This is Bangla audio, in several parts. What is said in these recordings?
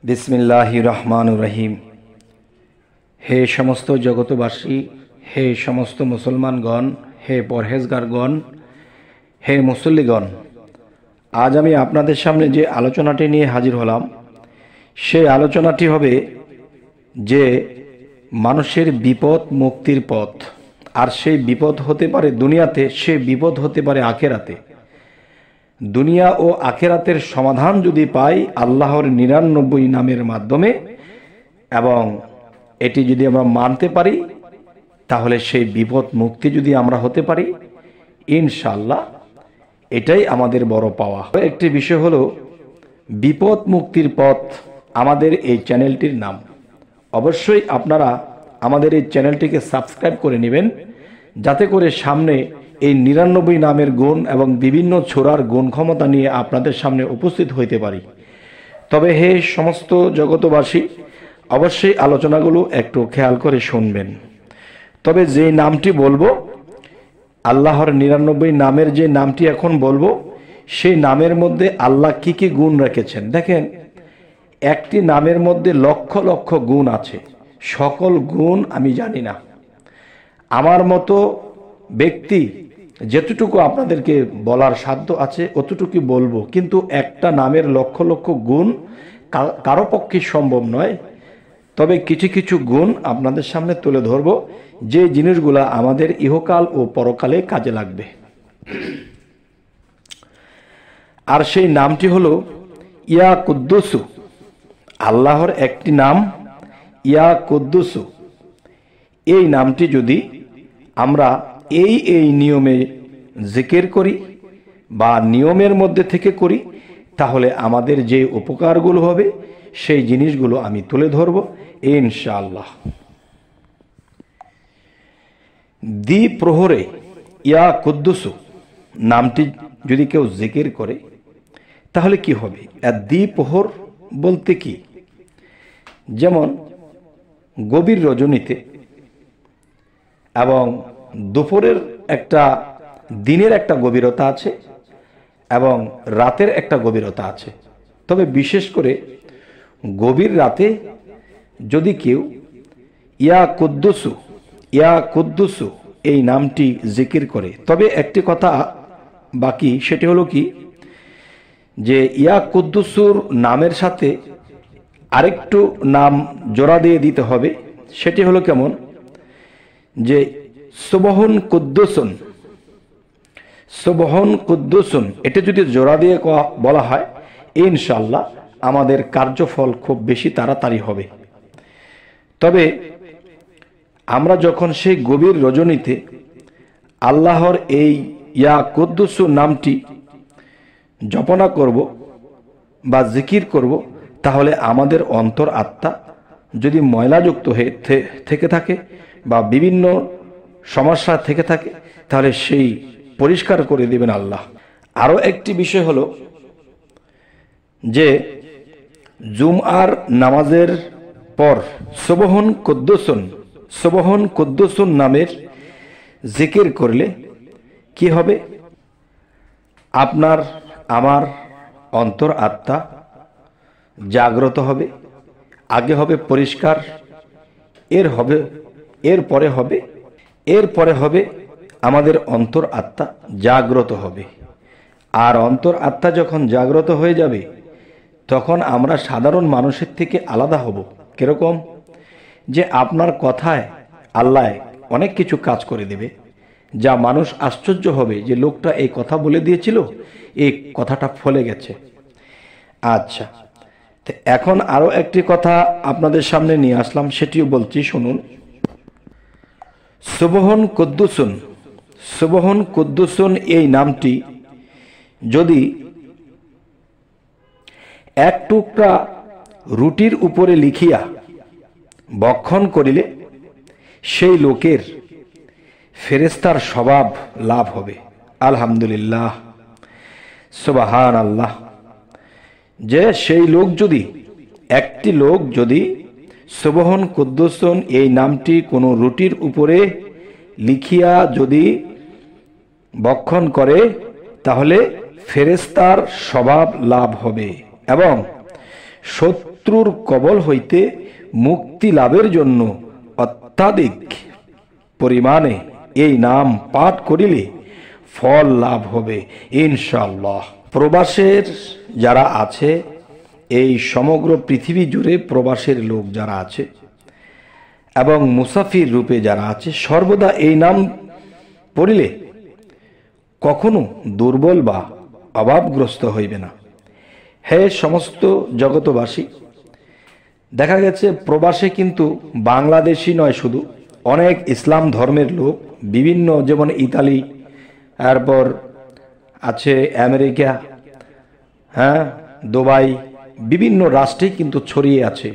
বিসমিল্লাহির রহমানির রহিম। হে সমস্ত জগতবাসী, হে সমস্ত মুসলমানগণ, হে পরহেজগারগণ, হে মুসল্লিগণ, আজ আমি আপনাদের সামনে যে আলোচনাটি নিয়ে হাজির হলাম, সেই আলোচনাটি হবে যে মানুষের বিপদ মুক্তির পথ। আর সেই বিপদ হতে পারে দুনিয়াতে, সেই বিপদ হতে পারে আখেরাতে। দুনিয়া ও আখেরাতের সমাধান যদি পাই আল্লাহর ৯৯ নামের মাধ্যমে, এবং এটি যদি আমরা মানতে পারি, তাহলে সেই বিপদ মুক্তি যদি আমরা হতে পারি, ইনশাআল্লাহ এটাই আমাদের বড় পাওয়া। একটি বিষয় হলো বিপদ মুক্তির পথ, আমাদের এই চ্যানেলটির নাম। অবশ্যই আপনারা আমাদের এই চ্যানেলটিকে সাবস্ক্রাইব করে নেবেন, যাতে করে সামনে এই ৯৯ নামের গুণ এবং বিভিন্ন ছোরার গুণ ক্ষমতা নিয়ে আপনাদের সামনে উপস্থিত হইতে পারি। তবে হে সমস্ত জগতবাসী, অবশ্যই আলোচনাগুলো একটু খেয়াল করে শুনবেন। তবে যে নামটি বলবো, আল্লাহর ৯৯ নামের যে নামটি এখন বলবো, সেই নামের মধ্যে আল্লাহ কি কি গুণ রেখেছেন। দেখেন, একটি নামের মধ্যে লক্ষ লক্ষ গুণ আছে। সকল গুণ আমি জানি না, আমার মতো ব্যক্তি যেতটুকু আপনাদেরকে বলার সাধ্য আছে অতটুকু বলবো। কিন্তু একটা নামের লক্ষ লক্ষ গুণ কারো পক্ষে সম্ভব নয়। তবে কিছু কিছু গুণ আপনাদের সামনে তুলে ধরবো, যে জিনিসগুলো আমাদের ইহকাল ও পরকালে কাজে লাগবে। আর সেই নামটি হলো ইয়া কুদ্দুসু। আল্লাহর একটি নাম ইয়া কুদ্দুসু। এই নামটি যদি আমরা এই নিয়মে জিকির করি বা নিয়মের মধ্যে থেকে করি, তাহলে আমাদের যে উপকারগুলো হবে সেই জিনিসগুলো আমি তুলে ধরব ইনশাআল্লাহ। দ্বিপ্রহরে ইয়া কুদ্দুসু নামটি যদি কেউ জিকির করে, তাহলে কি হবে? দ্বিপ্রহর বলতে কি? যেমন গভীর রজনীতে এবং দুপুরের একটা, দিনের একটা গভীরতা আছে এবং রাতের একটা গভীরতা আছে। তবে বিশেষ করে গভীর রাতে যদি কেউ ইয়া কুদ্দুসু এই নামটি জিকির করে, তবে একটি কথা বাকি, সেটি হলো কি, যে ইয়া কুদ্দুসুর নামের সাথে আরেকটু নাম জোড়া দিয়ে দিতে হবে। সেটি হলো কেমন, যে সুবহুন কুদ্দুসুন, এটা যদি জোড়া দিয়ে বলা হয়, ইনশাআল্লাহ আমাদের কার্যফল খুব বেশি তাড়াতাড়ি হবে। তবে আমরা যখন সেই গভীর রজনীতে আল্লাহর এই ইয়া কুদ্দুসু নামটি জপনা করব বা জিকির করব, তাহলে আমাদের অন্তর আত্মা যদি ময়লাযুক্ত হয়ে থেকে থাকে বা বিভিন্ন সমস্যা থেকে থাকে, তাহলে সেই পরিষ্কার করে দেবেন আল্লাহ। আরও একটি বিষয় হলো যে জুমআর নামাজের পর সুবহুন কুদ্দুসুন নামের জিকির করলে কি হবে? আপনার আমার অন্তর আত্মা জাগ্রত হবে। আগে হবে পরিষ্কার, এরপরে হবে আমাদের অন্তর আত্মা জাগ্রত হবে। আর অন্তর আত্মা যখন জাগ্রত হয়ে যাবে, তখন আমরা সাধারণ মানুষের থেকে আলাদা হব। কিরকম? যে আপনার কথায় আল্লাহ অনেক কিছু কাজ করে দেবে, যা মানুষ আশ্চর্য হবে যে লোকটা এই কথা বলে দিয়েছিল, এই কথাটা ফলে গেছে। আচ্ছা, এখন আরো একটি কথা আপনাদের সামনে নিয়ে আসলাম, সেটিও বলছি, শুনুন। সুবহুন কুদ্দুসুন এই নামটি যদি এক টুকরা রুটির উপরে লিখিয়া বক্ষণ করিলে, সেই লোকের ফেরেশতার স্বভাব লাভ হবে। আলহামদুলিল্লাহ, সুবহানাল্লাহ। যে সেই লোক যদি, একটি লোক যদি সুবহুন কুদ্দুসুন এই নামটি কোনো রুটির উপরে লিখিয়া যদি বক্ষণ করে, তাহলে ফেরেশতার স্বভাব লাভ হবে এবং শত্রুর কবল হইতে মুক্তি লাভের জন্য অত্যাধিক পরিমাণে এই নাম পাঠ করিলে ফল লাভ হবে ইনশাআল্লাহ। প্রবাসের যারা আছে, এই সমগ্র পৃথিবী জুড়ে প্রবাসের লোক যারা আছে এবং মুসাফির রূপে যারা আছে, সর্বদা এই নাম পড়িলে কখনো দুর্বল বা অভাবগ্রস্ত হইবে না। হে সমস্ত জগতবাসী, দেখা গেছে প্রবাসে কিন্তু বাংলাদেশি নয়, শুধু অনেক ইসলাম ধর্মের লোক বিভিন্ন, যেমন ইতালি, তারপর আছে আমেরিকা, দুবাই, বিভিন্ন রাষ্ট্রেই কিন্তু ছড়িয়ে আছে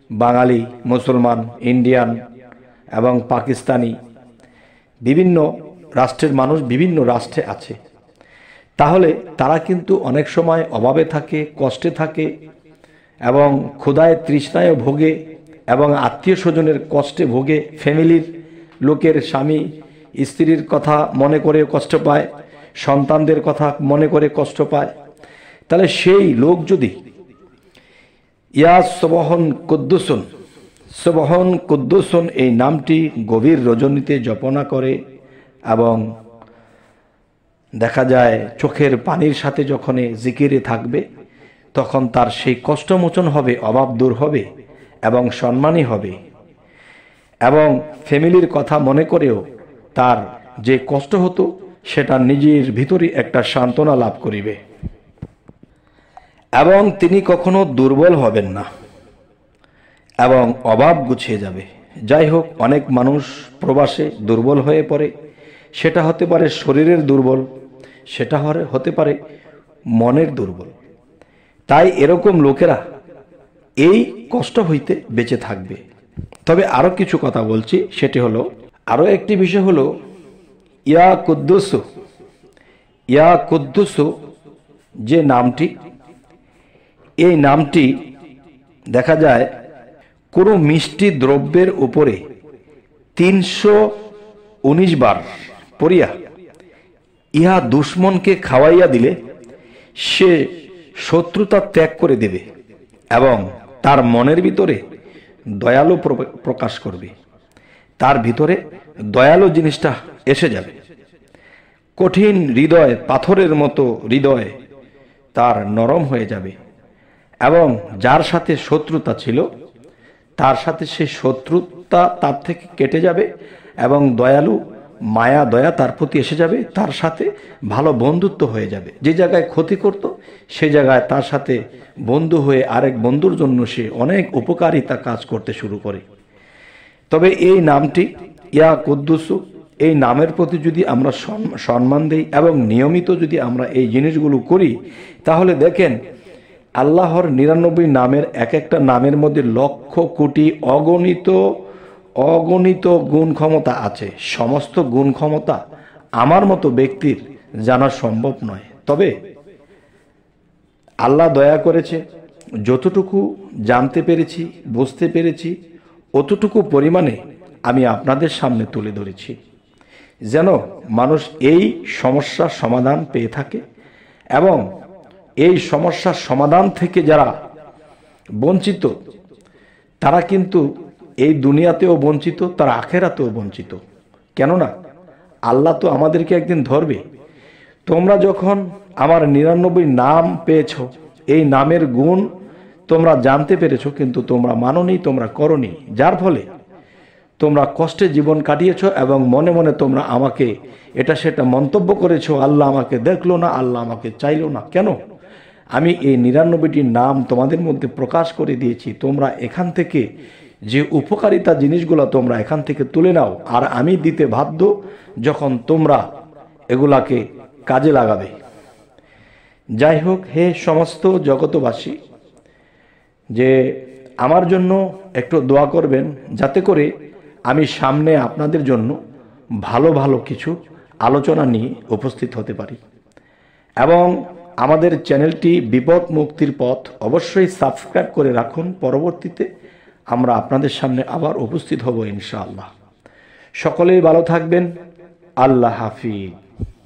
বাঙালি, মুসলমান, ইন্ডিয়ান এবং পাকিস্তানি, বিভিন্ন রাষ্ট্রের মানুষ বিভিন্ন রাষ্ট্রে আছে। তাহলে তারা কিন্তু অনেক সময় অভাবে থাকে, কষ্টে থাকে এবং ক্ষুধায় তৃষ্ণায় ভোগে এবং আত্মীয় স্বজনের কষ্টে ভোগে, ফ্যামিলির লোকের স্বামী স্ত্রীর কথা মনে করে কষ্ট পায়, সন্তানদের কথা মনে করে কষ্ট পায়। তাহলে সেই লোক যদি ইয়া সুবহান কুদ্দুসুন এই নামটি গভীর রজনীতে জপনা করে এবং দেখা যায় চোখের পানির সাথে যখন জিকিরে থাকবে, তখন তার সেই কষ্টমোচন হবে, অভাব দূর হবে এবং সম্মানী হবে এবং ফ্যামিলির কথা মনে করেও তার যে কষ্ট হতো সেটা নিজের ভিতরে একটা সান্ত্বনা লাভ করিবে এবং তিনি কখনো দুর্বল হবেন না এবং অভাব গুছিয়ে যাবে। যাই হোক, অনেক মানুষ প্রবাসে দুর্বল হয়ে পড়ে, সেটা হতে পারে শরীরের দুর্বল, সেটা হতে পারে মনের দুর্বল। তাই এরকম লোকেরা এই কষ্ট হইতে বেঁচে থাকবে। তবে আরো কিছু কথা বলছি, সেটি হলো, আরো একটি বিষয় হলো ইয়া কুদ্দুসু যে নামটি, এই নামটি দেখা যায় কোনো মিষ্টি দ্রব্যের উপরে 319 বার পড়িয়া ইহা দুশ্মনকে খাওয়াইয়া দিলে সে শত্রুতা ত্যাগ করে দেবে এবং তার মনের ভিতরে দয়ালু প্রকাশ করবে, তার ভিতরে দয়ালু জিনিসটা এসে যাবে। কঠিন হৃদয়, পাথরের মতো হৃদয় তার নরম হয়ে যাবে এবং যার সাথে শত্রুতা ছিল তার সাথে সেই শত্রুতা তার থেকে কেটে যাবে এবং দয়ালু মায়া দয়া তার প্রতি এসে যাবে, তার সাথে ভালো বন্ধুত্ব হয়ে যাবে। যে জায়গায় ক্ষতি করত সে জায়গায় তার সাথে বন্ধু হয়ে আরেক বন্ধুর জন্য সে অনেক উপকারিতা কাজ করতে শুরু করে। তবে এই নামটি ইয়া কুদ্দুসু, এই নামের প্রতি যদি আমরা সম্মান দেই এবং নিয়মিত যদি আমরা এই জিনিসগুলো করি, তাহলে দেখেন আল্লাহর 99 নামের এক একটা নামের মধ্যে লক্ষ কোটি অগণিত গুণ ক্ষমতা আছে। সমস্ত গুণ ক্ষমতা আমার মতো ব্যক্তির জানা সম্ভব নয়। তবে আল্লাহ দয়া করেছে, যতটুকু জানতে পেরেছি, বুঝতে পেরেছি, অতটুকু পরিমাণে আমি আপনাদের সামনে তুলে ধরেছি, যেন মানুষ এই সমস্যার সমাধান পেয়ে থাকে এবং এই সমস্যার সমাধান থেকে যারা বঞ্চিত তারা কিন্তু এই দুনিয়াতেও বঞ্চিত, তারা আখেরাতেও বঞ্চিত। কেননা আল্লাহ তো আমাদেরকে একদিন ধরবে। তোমরা যখন আমার 99 নাম পেয়েছ, এই নামের গুণ তোমরা জানতে পেরেছ, কিন্তু তোমরা মানোনি, তোমরা করনি, যার ফলে তোমরা কষ্টে জীবন কাটিয়েছ এবং মনে মনে তোমরা আমাকে এটা সেটা মন্তব্য করেছ, আল্লাহ আমাকে দেখলো না, আল্লাহ আমাকে চাইলো না। কেন? আমি এই 99টি নাম তোমাদের মধ্যে প্রকাশ করে দিয়েছি, তোমরা এখান থেকে যে উপকারিতা জিনিসগুলো তোমরা এখান থেকে তুলে নাও, আর আমি দিতে বাধ্য যখন তোমরা এগুলাকে কাজে লাগাবে। যাই হোক, হে সমস্ত জগতবাসী, যে আমার জন্য একটু দোয়া করবেন, যাতে করে আমি সামনে আপনাদের জন্য ভালো ভালো কিছু আলোচনা নিয়ে উপস্থিত হতে পারি। এবং আমাদের চ্যানেলটি বিপদ মুক্তির পথ অবশ্যই সাবস্ক্রাইব করে রাখুন। পরবর্তীতে আমরা আপনাদের সামনে আবার উপস্থিত হব ইনশাআল্লাহ। সকলেই ভালো থাকবেন। আল্লাহ হাফিজ।